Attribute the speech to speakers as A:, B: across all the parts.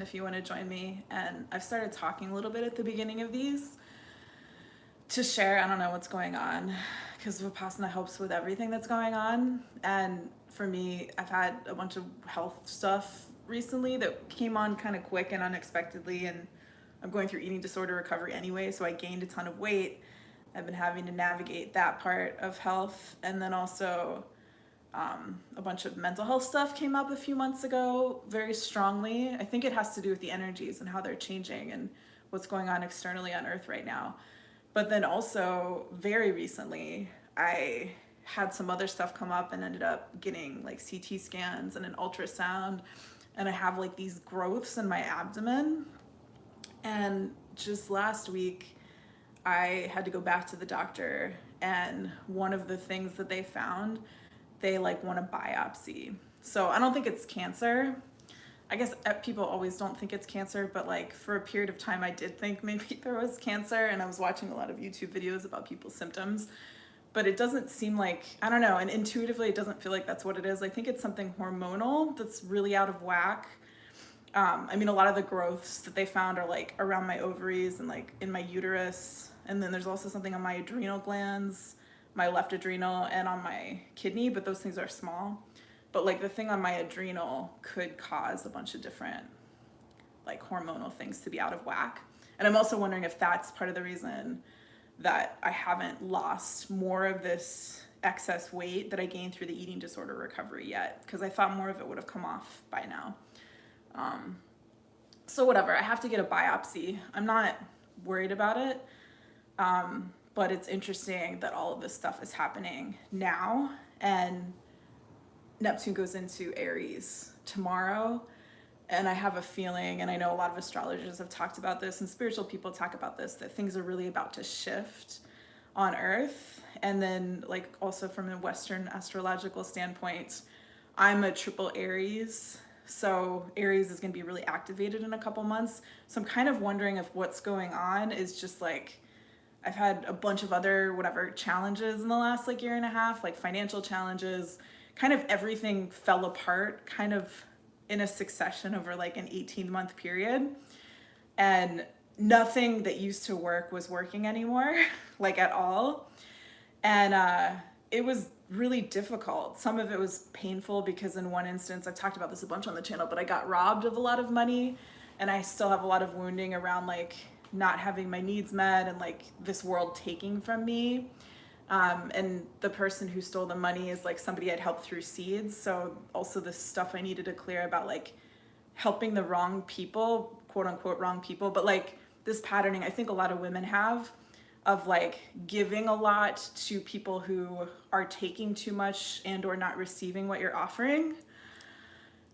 A: if you want to join me. And I've started talking a little bit at the beginning of these to share, I don't know what's going on, because Vipassana helps with everything that's going on. And for me, I've had a bunch of health stuff recently that came on kind of quick and unexpectedly, and I'm going through eating disorder recovery anyway, so I gained a ton of weight. I've been having to navigate that part of health, and then also a bunch of mental health stuff came up a few months ago very strongly. I think it has to do with the energies and how they're changing and what's going on externally on Earth right now. But then also very recently, I had some other stuff come up and ended up getting like CT scans and an ultrasound, and I have like these growths in my abdomen. And just last week, I had to go back to the doctor, and one of the things that they found, they like want a biopsy. So I don't think it's cancer. I guess people always don't think it's cancer, but like for a period of time I did think maybe there was cancer, and I was watching a lot of YouTube videos about people's symptoms, but it doesn't seem like, I don't know, and intuitively it doesn't feel like that's what it is. I think it's something hormonal that's really out of whack. I mean, a lot of the growths that they found are like around my ovaries and like in my uterus. And then there's also something on my adrenal glands, my left adrenal, and on my kidney, but those things are small. But like the thing on my adrenal could cause a bunch of different like hormonal things to be out of whack. And I'm also wondering if that's part of the reason that I haven't lost more of this excess weight that I gained through the eating disorder recovery yet, because I thought more of it would have come off by now. So whatever, I have to get a biopsy. I'm not worried about it, but it's interesting that all of this stuff is happening now, and Neptune goes into Aries tomorrow, and I have a feeling, and I know a lot of astrologers have talked about this, and spiritual people talk about this, that things are really about to shift on Earth. And then like also from a Western astrological standpoint, I'm a triple Aries. So Aries is going to be really activated in a couple months. So I'm kind of wondering if what's going on is just like, I've had a bunch of other whatever challenges in the last like year and a half, like financial challenges, kind of everything fell apart kind of in a succession over like an 18-month period. And nothing that used to work was working anymore, like at all. And it was really difficult. Some of it was painful because in one instance, I've talked about this a bunch on the channel, but I got robbed of a lot of money, and I still have a lot of wounding around like not having my needs met and like this world taking from me. And the person who stole the money is like somebody I'd helped through seeds. So also this stuff I needed to clear about like helping the wrong people, quote unquote wrong people, but like this patterning I think a lot of women have of like giving a lot to people who are taking too much and or not receiving what you're offering.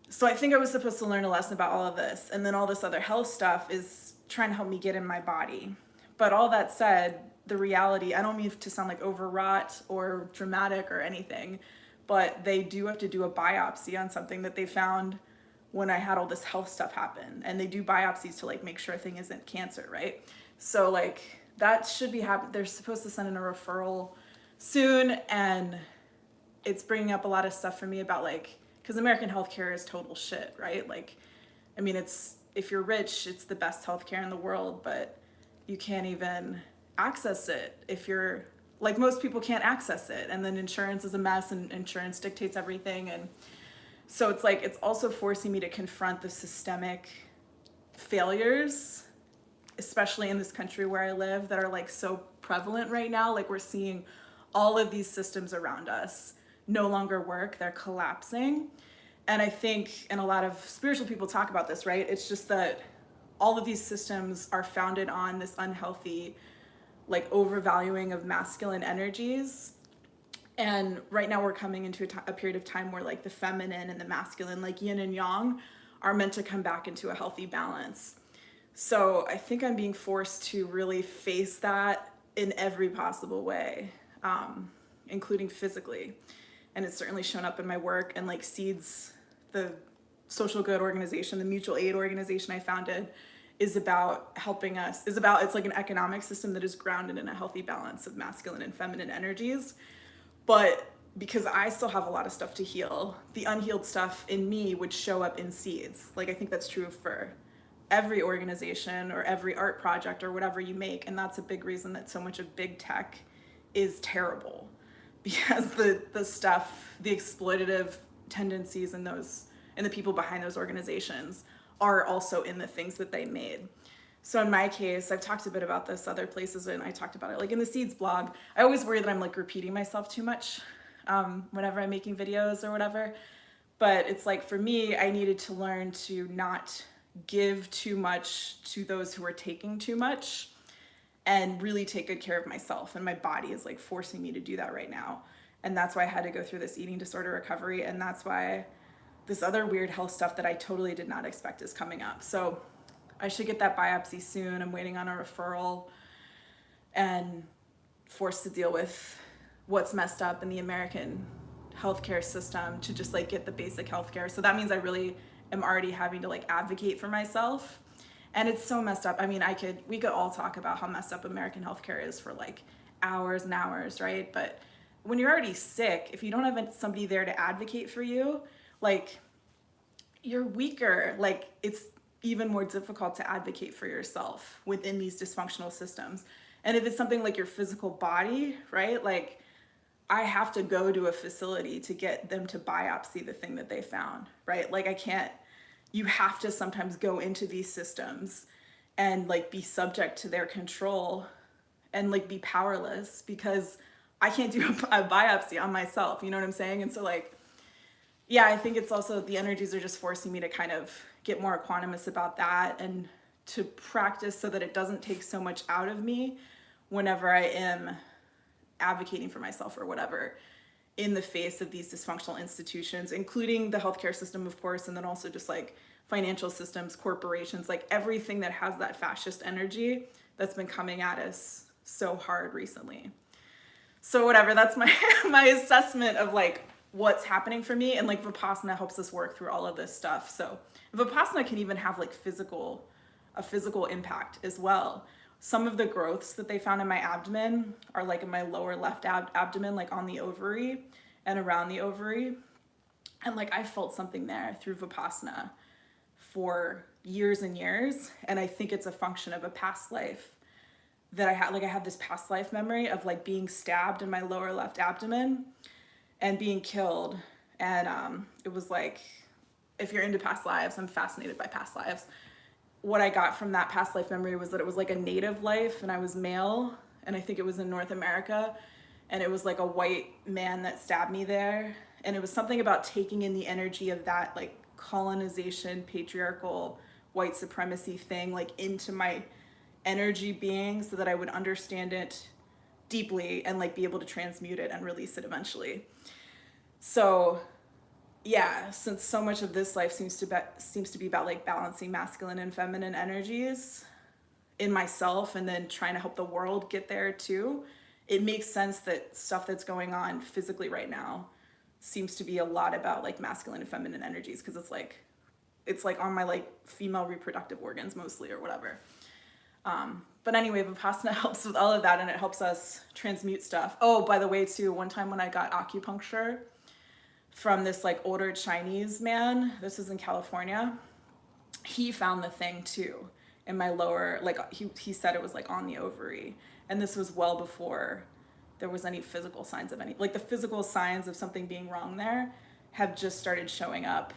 A: So I think I was supposed to learn a lesson about all of this, and then all this other health stuff is trying to help me get in my body. But all that said, the reality, I don't mean to sound like overwrought or dramatic or anything, but they do have to do a biopsy on something that they found when I had all this health stuff happen. And they do biopsies to like make sure a thing isn't cancer, right? So like that should be happening. They're supposed to send in a referral soon, and it's bringing up a lot of stuff for me about like, because American healthcare is total shit, right? Like, I mean, it's, if you're rich, it's the best healthcare in the world, but you can't even access it if you're, like most people can't access it. And then insurance is a mess, and insurance dictates everything. And so it's like, it's also forcing me to confront the systemic failures, especially in this country where I live, that are like so prevalent right now. Like we're seeing all of these systems around us no longer work, they're collapsing. And I think, and a lot of spiritual people talk about this, right? It's just that all of these systems are founded on this unhealthy, like overvaluing of masculine energies. And right now we're coming into a period of time where like the feminine and the masculine, like yin and yang, are meant to come back into a healthy balance. So I think I'm being forced to really face that in every possible way, including physically. And it's certainly shown up in my work, and like Seeds, the social good organization, the mutual aid organization I founded, is about helping us, it's like an economic system that is grounded in a healthy balance of masculine and feminine energies. But because I still have a lot of stuff to heal, the unhealed stuff in me would show up in Seeds. Like I think that's true for every organization or every art project or whatever you make. And that's a big reason that so much of big tech is terrible, because the stuff, the exploitative tendencies in the people behind those organizations are also in the things that they made. So in my case, I've talked a bit about this other places, and I talked about it like in the Seeds blog. I always worry that I'm like repeating myself too much whenever I'm making videos or whatever. But it's like, for me, I needed to learn to not give too much to those who are taking too much, and really take good care of myself. And my body is like forcing me to do that right now. And that's why I had to go through this eating disorder recovery. And that's why this other weird health stuff that I totally did not expect is coming up. So I should get that biopsy soon. I'm waiting on a referral, and forced to deal with what's messed up in the American healthcare system to just like get the basic healthcare. So that means I really am already having to like advocate for myself. And it's so messed up. I mean, we could all talk about how messed up American healthcare is for like hours and hours, right? But when you're already sick, if you don't have somebody there to advocate for you, like, you're weaker. Like, it's even more difficult to advocate for yourself within these dysfunctional systems. And if it's something like your physical body, right? Like, I have to go to a facility to get them to biopsy the thing that they found, right? Like, you have to sometimes go into these systems and like be subject to their control and like be powerless, because I can't do a biopsy on myself, you know what I'm saying? And so like, yeah, I think it's also the energies are just forcing me to kind of get more equanimous about that, and to practice so that it doesn't take so much out of me whenever I am advocating for myself or whatever in the face of these dysfunctional institutions, including the healthcare system, of course, and then also just like financial systems, corporations, like everything that has that fascist energy that's been coming at us so hard recently. So whatever, that's my my assessment of like what's happening for me. And like Vipassana helps us work through all of this stuff. So Vipassana can even have like a physical impact as well. Some of the growths that they found in my abdomen are like in my lower left abdomen, like on the ovary and around the ovary. And like I felt something there through Vipassana for years and years. And I think it's a function of a past life that I had. Like I have this past life memory of like being stabbed in my lower left abdomen and being killed. And it was like, if you're into past lives, I'm fascinated by past lives. What I got from that past life memory was that it was like a native life, and I was male, and I think it was in North America, and it was like a white man that stabbed me there. And it was something about taking in the energy of that like colonization, patriarchal, white supremacy thing like into my energy being, so that I would understand it deeply and like be able to transmute it and release it eventually. So yeah, since so much of this life seems to be about like balancing masculine and feminine energies in myself, and then trying to help the world get there too, it makes sense that stuff that's going on physically right now seems to be a lot about like masculine and feminine energies, because it's like on my like female reproductive organs mostly or whatever. But anyway, Vipassana helps with all of that, and it helps us transmute stuff. Oh, by the way, too, one time when I got acupuncture from this like older Chinese man, this was in California, he found the thing too in my lower, like he said it was like on the ovary. And this was well before there was any physical signs of like the physical signs of something being wrong there have just started showing up,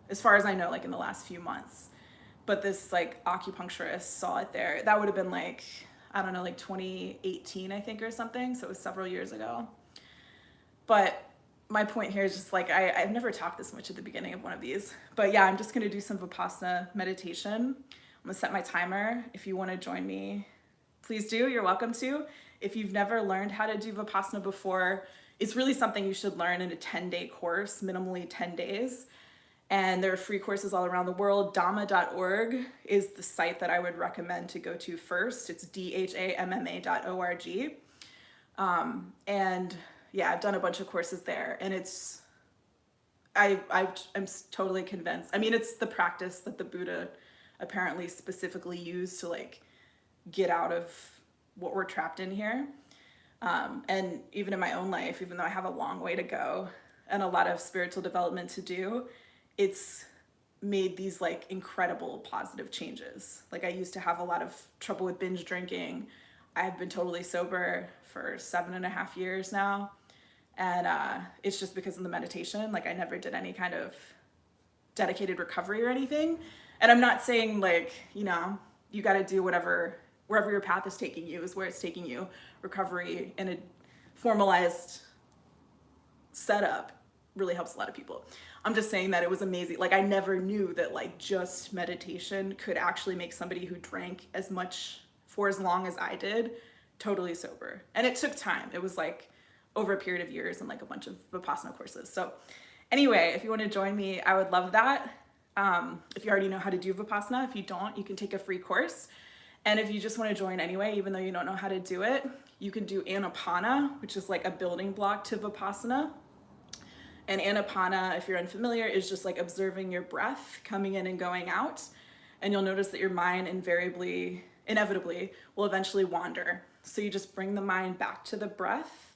A: as far as I know, like in the last few months. But this like acupuncturist saw it there. That would have been like, I don't know, like 2018, I think, or something. So it was several years ago. But my point here is just like, I've never talked this much at the beginning of one of these. But yeah, I'm just going to do some Vipassana meditation. I'm going to set my timer. If you want to join me, please do. You're welcome to. If you've never learned how to do Vipassana before, it's really something you should learn in a 10-day course, minimally 10 days. And there are free courses all around the world. Dhamma.org is the site that I would recommend to go to first. It's DHAMMA.org. And yeah, I've done a bunch of courses there, and I'm totally convinced. I mean, it's the practice that the Buddha apparently specifically used to like get out of what we're trapped in here. And even in my own life, even though I have a long way to go and a lot of spiritual development to do, it's made these like incredible positive changes. Like I used to have a lot of trouble with binge drinking. I've been totally sober for 7.5 years now. And it's just because of the meditation. Like I never did any kind of dedicated recovery or anything. And I'm not saying like, you know, you got to do whatever, wherever your path is taking you is where it's taking you. Recovery in a formalized setup really helps a lot of people. I'm just saying that it was amazing. Like I never knew that like just meditation could actually make somebody who drank as much for as long as I did totally sober. And it took time. It was like over a period of years and like a bunch of Vipassana courses. So anyway, if you want to join me, I would love that. If you already know how to do Vipassana, if you don't, you can take a free course. And if you just want to join anyway, even though you don't know how to do it, you can do Anapana, which is like a building block to Vipassana. And Anapana, if you're unfamiliar, is just like observing your breath coming in and going out. And you'll notice that your mind inevitably will eventually wander. So you just bring the mind back to the breath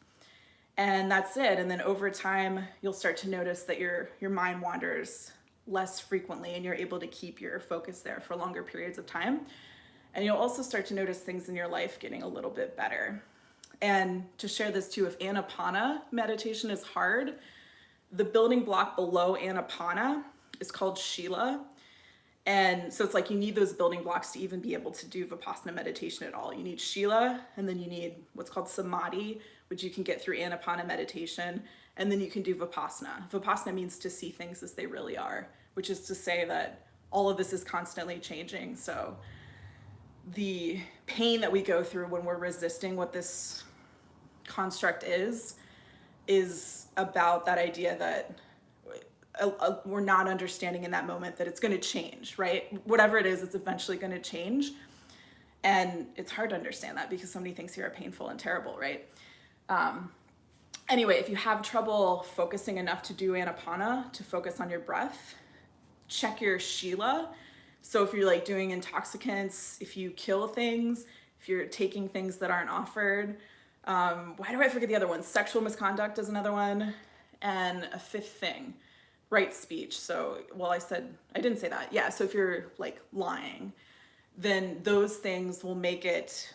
A: and that's it. And then over time, you'll start to notice that your mind wanders less frequently and you're able to keep your focus there for longer periods of time. And you'll also start to notice things in your life getting a little bit better. And to share this too, if Anapana meditation is hard, the building block below Anapana is called Shila. And so it's like you need those building blocks to even be able to do Vipassana meditation at all. You need Shila, and then you need what's called Samadhi, which you can get through Anapana meditation, and then you can do Vipassana. Vipassana means to see things as they really are, which is to say that all of this is constantly changing. So the pain that we go through when we're resisting what this construct is about that idea that we're not understanding in that moment that it's going to change, right? Whatever it is, it's eventually going to change. And it's hard to understand that because so many things here are painful and terrible, right? Anyway, if you have trouble focusing enough to do Anapana, to focus on your breath, check your Shila. So if you're like doing intoxicants, if you kill things, if you're taking things that aren't offered, why do I forget the other one? Sexual misconduct is another one. And a fifth thing, right speech. So, well, I didn't say that. Yeah, so if you're like lying, then those things will make it,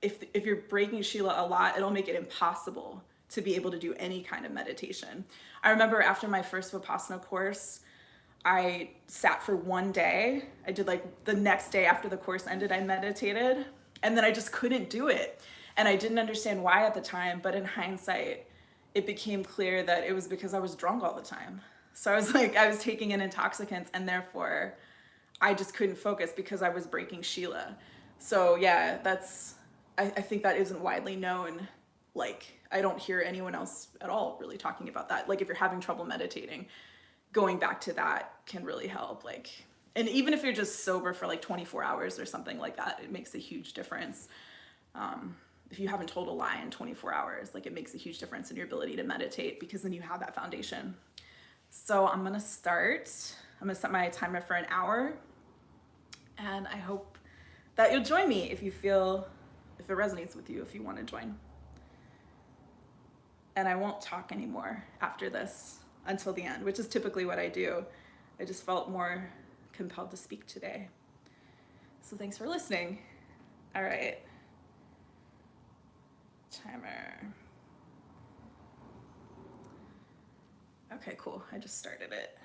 A: if you're breaking Shila a lot, it'll make it impossible to be able to do any kind of meditation. I remember after my first Vipassana course, I sat for one day. I did like the next day after the course ended, I meditated, and then I just couldn't do it. And I didn't understand why at the time, but in hindsight, it became clear that it was because I was drunk all the time. So I was taking in intoxicants and therefore I just couldn't focus because I was breaking Shila. So yeah, I think that isn't widely known. Like I don't hear anyone else at all really talking about that. Like if you're having trouble meditating, going back to that can really help. Like, and even if you're just sober for like 24 hours or something like that, it makes a huge difference. If you haven't told a lie in 24 hours, like it makes a huge difference in your ability to meditate because then you have that foundation. So I'm gonna start. I'm gonna set my timer for an hour and I hope that you'll join me if it resonates with you, if you wanna join. And I won't talk anymore after this until the end, which is typically what I do. I just felt more compelled to speak today. So thanks for listening. All right. Timer. Okay, cool. I just started it.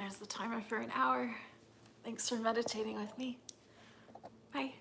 B: there's the timer for an hour. Thanks for meditating with me. Bye.